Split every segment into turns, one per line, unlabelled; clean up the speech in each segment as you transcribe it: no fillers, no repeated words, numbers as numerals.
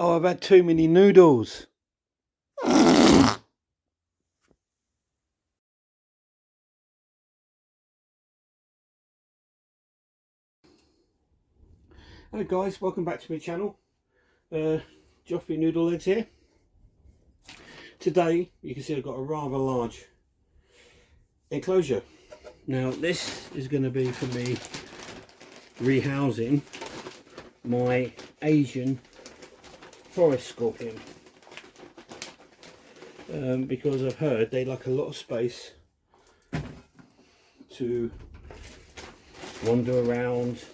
Oh, I've had too many noodles. Hello guys, welcome back to my channel. Joffrey Noodle Eggs here. Today you can see I've got a rather large enclosure. Now this is going to be for me rehousing my Asian forest scorpion. Because I've heard they like a lot of space to wander around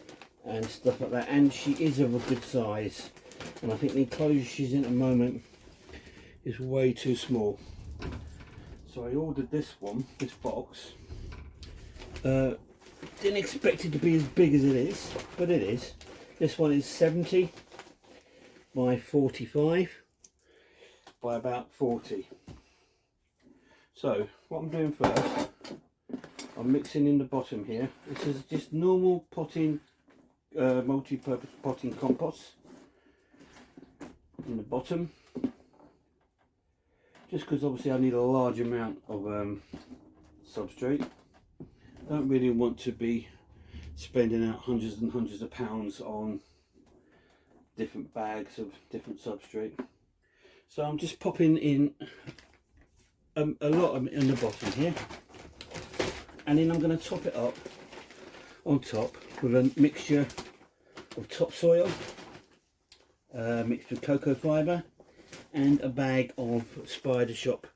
and stuff like that, and she is of a good size, and I think the enclosure she's in at the moment is way too small. So I ordered this box. Didn't expect it to be as big as it is, but it is. This one is 70 by 45 by about 40. So what I'm doing first, I'm mixing in the bottom here. This is just normal potting, multi-purpose potting compost in the bottom, just because obviously I need a large amount of substrate. I don't really want to be spending out hundreds and hundreds of pounds on different bags of different substrate. So I'm just popping in a lot of it in the bottom here, and then I'm going to top it up on top with a mixture of topsoil mixed with cocoa fibre and a bag of Spider Shop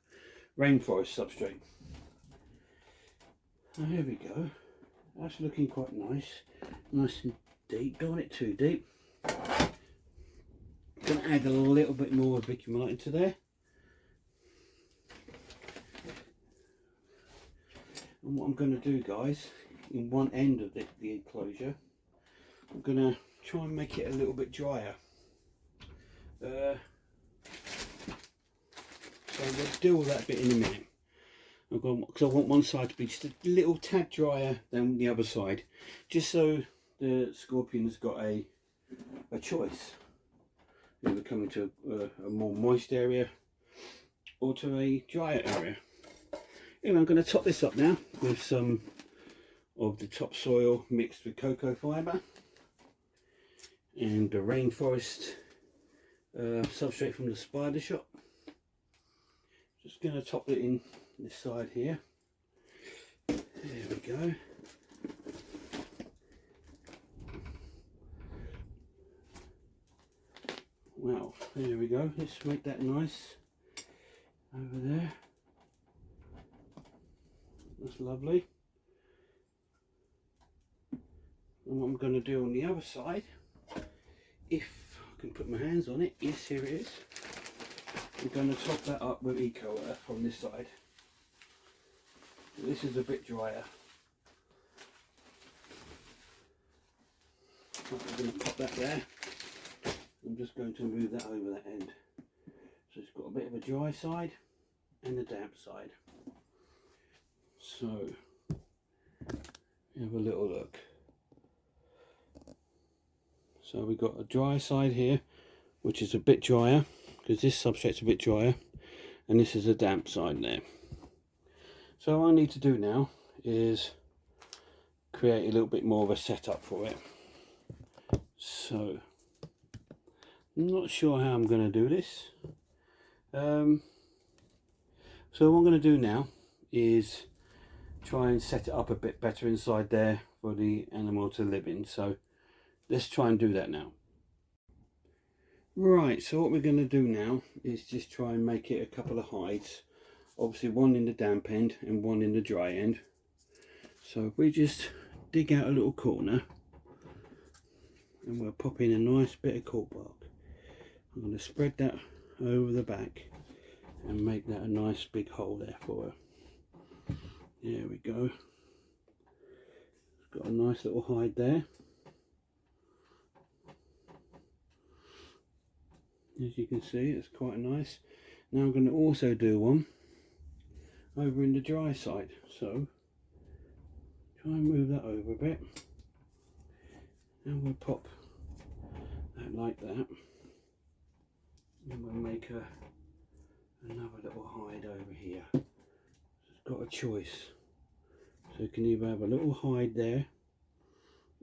rainforest substrate. So here we go. That's looking quite nice and deep. Don't want it too deep. I'm going to add a little bit more vermiculite into there. And what I'm going to do, guys, in one end of the enclosure, I'm going to try and make it a little bit drier. So I'm going to do all that bit in a minute. Because I want one side to be just a little tad drier than the other side, just so the scorpion's got a choice. Either coming to a more moist area or to a drier area. Anyway, I'm going to top this up now with some of the topsoil mixed with cocoa fibre and the rainforest substrate from the Spider Shop. Just going to top it in this side here. There we go. Well, there we go. Let's make that nice over there. That's lovely. And what I'm going to do on the other side, if I can put my hands on it, yes, here it is. I'm going to top that up with Eco Earth from this side. This is a bit drier. I'm going to pop that there. I'm just going to move that over that end. So it's got a bit of a dry side and a damp side. So have a little look. So we've got a dry side here, which is a bit drier because this substrate's a bit drier, and this is a damp side there. So all I need to do now is create a little bit more of a setup for it. So I'm not sure how I'm going to do this. So what I'm going to do now is try and set it up a bit better inside there for the animal to live in. So let's try and do that now. Right, so what we're going to do now is just try and make it a couple of hides. Obviously one in the damp end and one in the dry end. So if we just dig out a little corner and we'll pop in a nice bit of cork bark. I'm going to spread that over the back and make that a nice big hole there for her. There we go. It's got a nice little hide there. As you can see, it's quite nice. Now I'm going to also do one over in the dry side. So try and move that over a bit. And we'll pop that like that. And we'll make another little hide over here. So it's got a choice. So you can either have a little hide there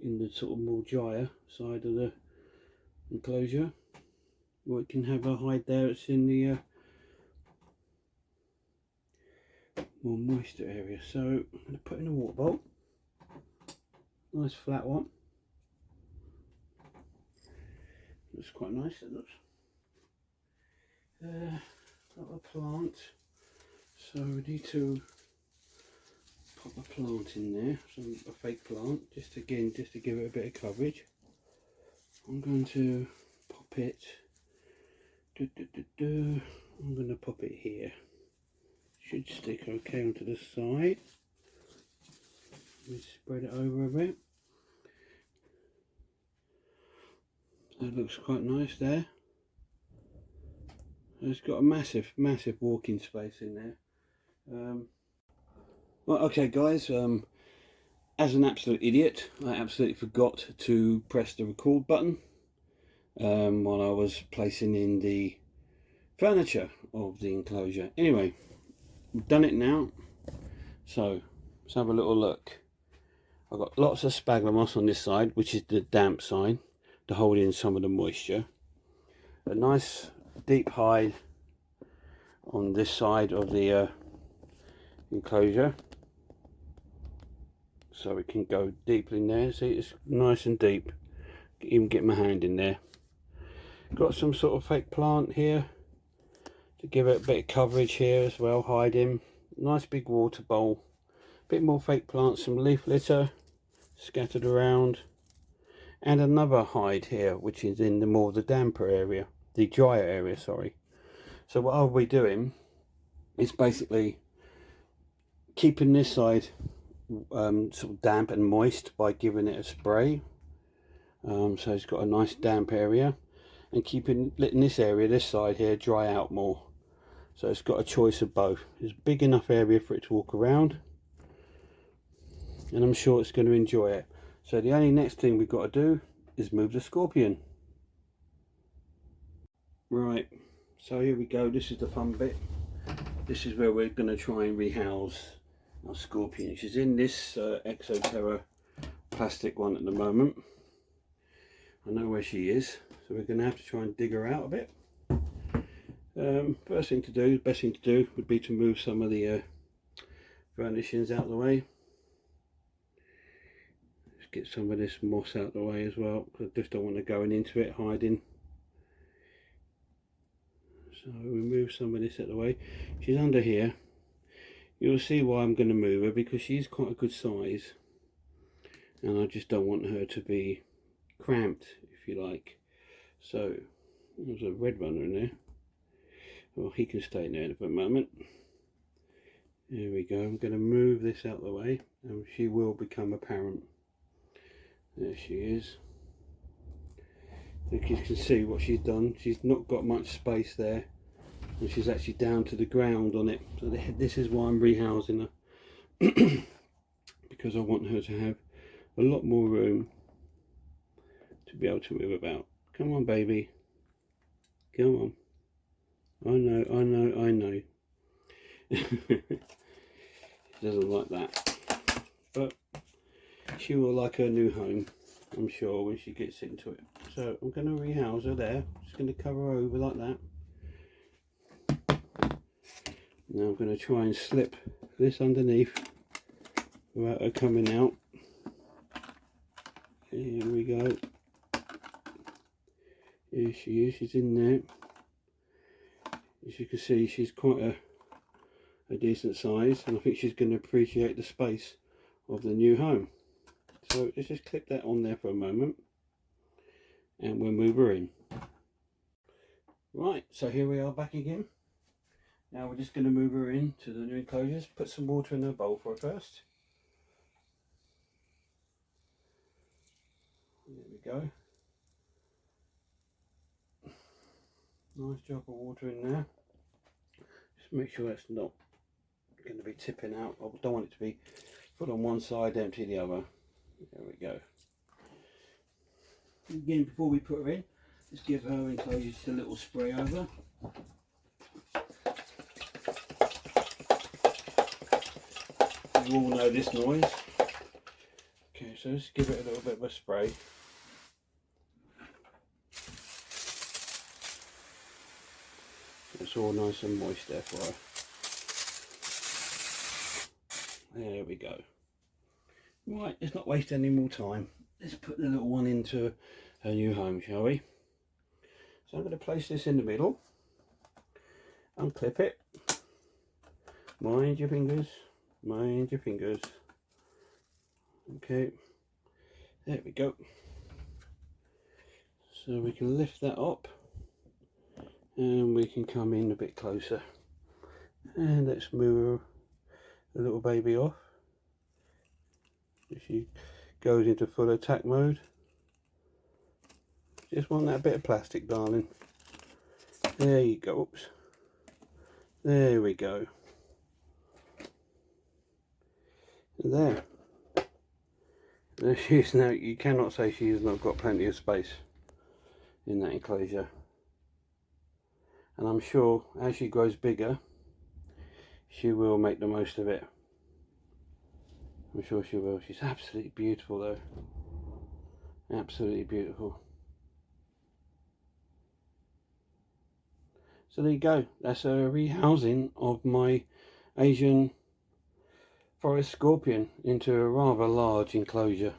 in the sort of more drier side of the enclosure, or it can have a hide there that's in the more moisture area. So I'm going to put in a water bowl, nice flat one. Looks quite nice, it looks. Got a plant, so we need to pop a plant in there, a fake plant, just to give it a bit of coverage. I'm going to pop it, I'm going to pop it here. Should stick okay onto the side. Let me spread it over a bit. That looks quite nice there. It's got a massive walking space in there. Well, okay guys, as an absolute idiot, I absolutely forgot to press the record button while I was placing in the furniture of the enclosure. Anyway, we've done it now, so let's have a little look. I've got lots of sphagnum moss on this side, which is the damp side, to hold in some of the moisture. A nice deep hide on this side of the enclosure, so it can go deep in there. See, it's nice and deep, even get my hand in there. Got some sort of fake plant here to give it a bit of coverage here as well, hiding. Nice big water bowl, bit more fake plants, some leaf litter scattered around, and another hide here which is in the more the damper area, the drier area, sorry. So what I'll be doing is basically keeping this side sort of damp and moist by giving it a spray, so it's got a nice damp area, and letting this area, this side here, dry out more. So it's got a choice of both. It's a big enough area for it to walk around, and I'm sure it's going to enjoy it. So the only next thing we've got to do is move the scorpion. Right, so here we go. This is the fun bit. This is where we're going to try and rehouse our scorpion. She's in this Exoterra plastic one at the moment. I know where she is, so we're going to have to try and dig her out a bit. Best thing to do would be to move some of the furnishings out of the way. Just get some of this moss out of the way as well, because I just don't want to go into it hiding. So we move some of this out of the way. She's under here. You'll see why I'm going to move her, because she's quite a good size, and I just don't want her to be cramped, if you like. So there's a red runner in there. Well, he can stay in there for a moment. There we go. I'm going to move this out of the way, and she will become apparent. There she is. You can see what she's done. She's not got much space there, and she's actually down to the ground on it. So this is why I'm rehousing her, because I want her to have a lot more room to be able to move about. Come on, baby. Come on. I know. She doesn't like that, but she will like her new home, I'm sure, when she gets into it. So I'm going to rehouse her there. Just going to cover her over like that. Now I'm going to try and slip this underneath without her coming out. Here we go. Here she is. She's in there. As you can see, she's quite a decent size, and I think she's going to appreciate the space of the new home. So let's just clip that on there for a moment, and we'll move her in. Right, so here we are back again. Now we're just going to move her into the new enclosures. Put some water in her bowl for her first. There we go. Nice drop of water in there. Just make sure it's not going to be tipping out. I don't want it to be put on one side, empty the other. There we go. Again, before we put her in, Let's give her enclosure just a little spray over. You all know this noise. Okay, so let's give it a little bit of a spray. It's all nice and moist there for her. There we go. Right, let's not waste any more time. Let's put the little one into her new home, shall we? So I'm going to place this in the middle, unclip it. Mind your fingers, mind your fingers. Okay, there we go. So we can lift that up and we can come in a bit closer. And let's move the little baby off. She goes into full attack mode. Just want that bit of plastic, darling. There you go. Oops. There we go. And there she is now. You cannot say she has not got plenty of space in that enclosure. And I'm sure as she grows bigger, she will make the most of it. I'm sure she will. She's absolutely beautiful though. Absolutely beautiful. So there you go. That's a rehousing of my Asian forest scorpion into a rather large enclosure.